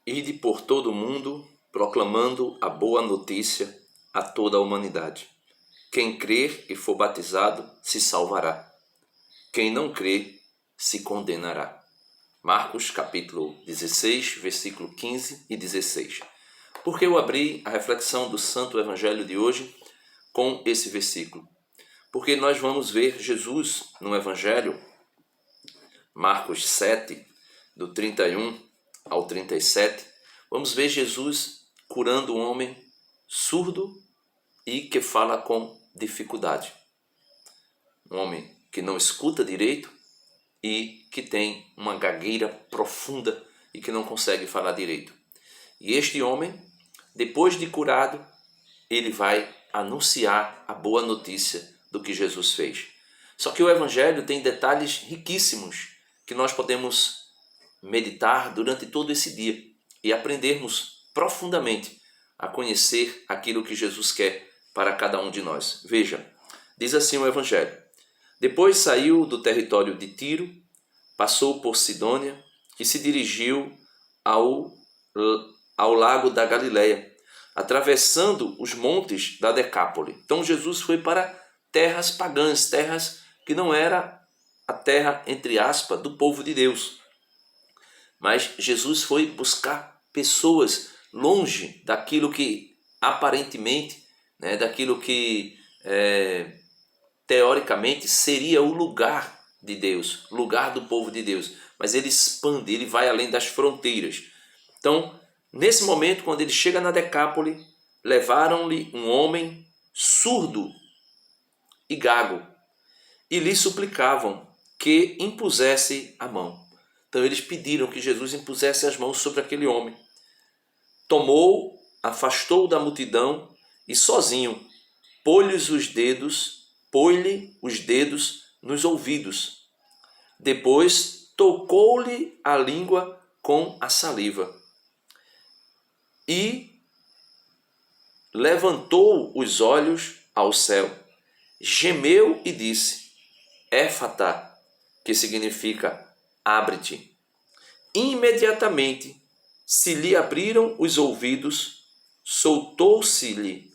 Ide por todo o mundo, proclamando a boa notícia a toda a humanidade. Quem crer e for batizado se salvará. Quem não crer se condenará. Marcos capítulo 16, versículo 15 e 16. Por que eu abri a reflexão do Santo Evangelho de hoje com esse versículo? Porque nós vamos ver Jesus no Evangelho, Marcos 7, do 31 ao 37, vamos ver Jesus curando um homem surdo e que fala com dificuldade. Um homem que não escuta direito e que tem uma gagueira profunda e que não consegue falar direito. E este homem, depois de curado, ele vai anunciar a boa notícia do que Jesus fez. Só que o Evangelho tem detalhes riquíssimos que nós podemos meditar durante todo esse dia e aprendermos profundamente a conhecer aquilo que Jesus quer para cada um de nós. Veja, diz assim o Evangelho: depois saiu do território de Tiro, passou por Sidônia e se dirigiu ao lago da Galileia, atravessando os montes da Decápole. Então Jesus foi para terras pagãs, terras que não era a terra, entre aspas, do povo de Deus. Mas Jesus foi buscar pessoas longe daquilo que aparentemente, daquilo que teoricamente seria o lugar de Deus, lugar do povo de Deus. Mas ele expande, ele vai além das fronteiras. Então, nesse momento, quando ele chega na Decápole, levaram-lhe um homem surdo e gago e lhe suplicavam que impusesse a mão. Então eles pediram que Jesus impusesse as mãos sobre aquele homem. Tomou, afastou-o da multidão e sozinho pôs-lhe os dedos nos ouvidos. Depois tocou-lhe a língua com a saliva e levantou os olhos ao céu, gemeu e disse: Éfata, que significa abre-te. Imediatamente se lhe abriram os ouvidos, soltou-se-lhe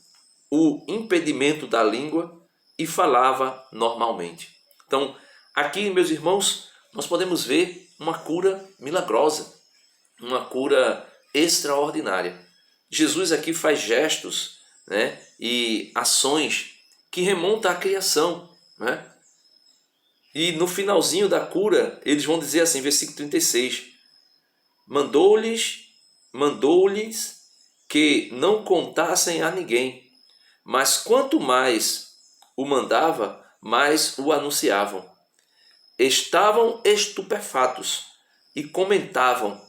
o impedimento da língua e falava normalmente. Então, aqui, meus irmãos, nós podemos ver uma cura milagrosa, uma cura extraordinária. Jesus aqui faz gestos, e ações que remontam à criação, E no finalzinho da cura, eles vão dizer assim, versículo 36, mandou-lhes que não contassem a ninguém, mas quanto mais o mandava, mais o anunciavam. Estavam estupefatos e comentavam: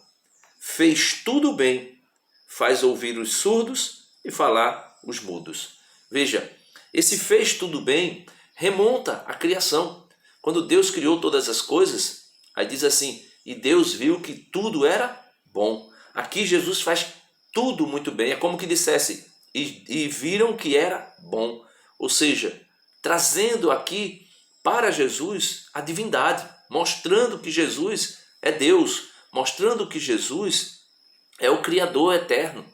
fez tudo bem, faz ouvir os surdos e falar os mudos. Veja, esse fez tudo bem remonta à criação. Quando Deus criou todas as coisas, aí diz assim, e Deus viu que tudo era bom. Aqui Jesus faz tudo muito bem, é como que dissesse, e viram que era bom. Ou seja, trazendo aqui para Jesus a divindade, mostrando que Jesus é Deus, mostrando que Jesus é o Criador eterno.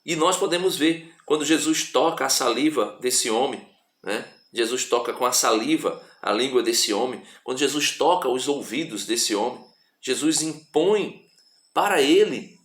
E nós podemos ver, quando Jesus toca a saliva desse homem, Jesus toca com a saliva a língua desse homem, quando Jesus toca os ouvidos desse homem, Jesus impõe para ele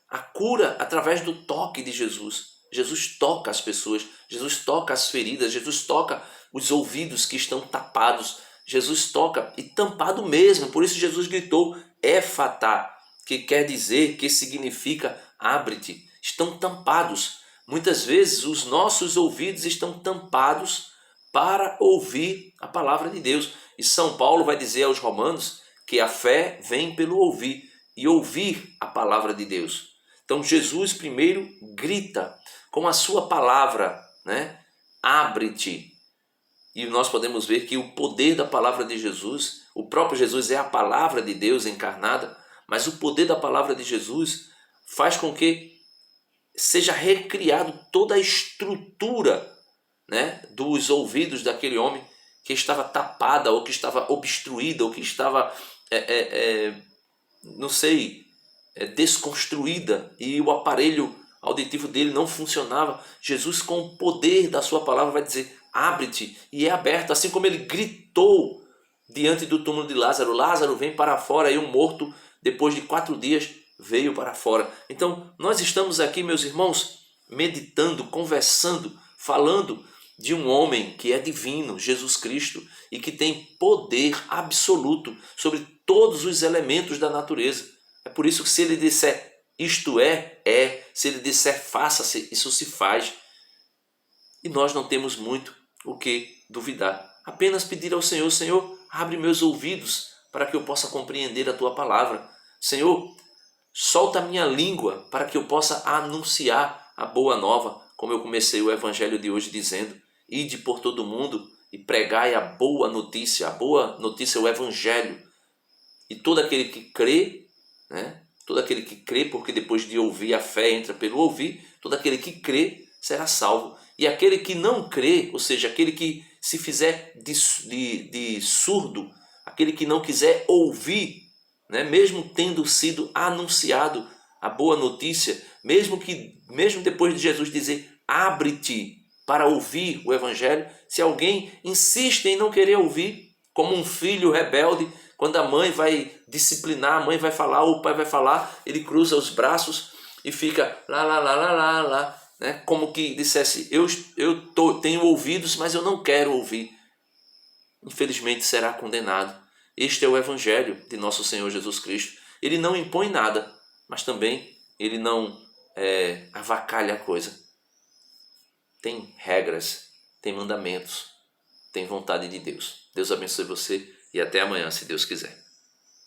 a cura através do toque de Jesus. Jesus toca as pessoas, Jesus toca as feridas, Jesus toca os ouvidos que estão tapados, Jesus toca e tampado mesmo, por isso Jesus gritou Éfata, que quer dizer, que significa abre-te, estão tampados. Muitas vezes os nossos ouvidos estão tampados para ouvir a palavra de Deus. E São Paulo vai dizer aos Romanos que a fé vem pelo ouvir, e ouvir a palavra de Deus. Então Jesus primeiro grita com a sua palavra, abre-te. E nós podemos ver que o poder da palavra de Jesus, o próprio Jesus é a palavra de Deus encarnada, mas o poder da palavra de Jesus faz com que seja recriado toda a estrutura dos ouvidos daquele homem que estava tapada, ou que estava obstruída, ou que estava, não sei, desconstruída e o aparelho auditivo dele não funcionava, Jesus, com o poder da sua palavra, vai dizer: abre-te, e é aberto, assim como ele gritou diante do túmulo de Lázaro: Lázaro, vem para fora. E o morto, depois de 4 dias, veio para fora. Então, nós estamos aqui, meus irmãos, meditando, conversando, falando de um homem que é divino, Jesus Cristo, e que tem poder absoluto sobre todos os elementos da natureza. É por isso que, se ele disser isto é, é. Se ele disser faça-se, isso se faz. E nós não temos muito o que duvidar. Apenas pedir ao Senhor: Senhor, abre meus ouvidos para que eu possa compreender a tua palavra. Senhor, solta a minha língua para que eu possa anunciar a boa nova, como eu comecei o evangelho de hoje dizendo: ide por todo mundo e pregai a boa notícia. A boa notícia é o evangelho. E todo aquele que crê, né? Todo aquele que crê, porque depois de ouvir, a fé entra pelo ouvir, todo aquele que crê será salvo. E aquele que não crê, ou seja, aquele que se fizer de surdo, aquele que não quiser ouvir, né? Mesmo tendo sido anunciado a boa notícia, mesmo depois de Jesus dizer abre-te para ouvir o evangelho, se alguém insiste em não querer ouvir, como um filho rebelde, quando a mãe vai disciplinar, a mãe vai falar, ou o pai vai falar, ele cruza os braços e fica lá, lá, lá, lá, lá, lá, né? Como que dissesse: tenho ouvidos, mas eu não quero ouvir. Infelizmente será condenado. Este é o evangelho de nosso Senhor Jesus Cristo. Ele não impõe nada, mas também ele não avacalha a coisa. Tem regras, tem mandamentos, tem vontade de Deus. Deus abençoe você e até amanhã, se Deus quiser.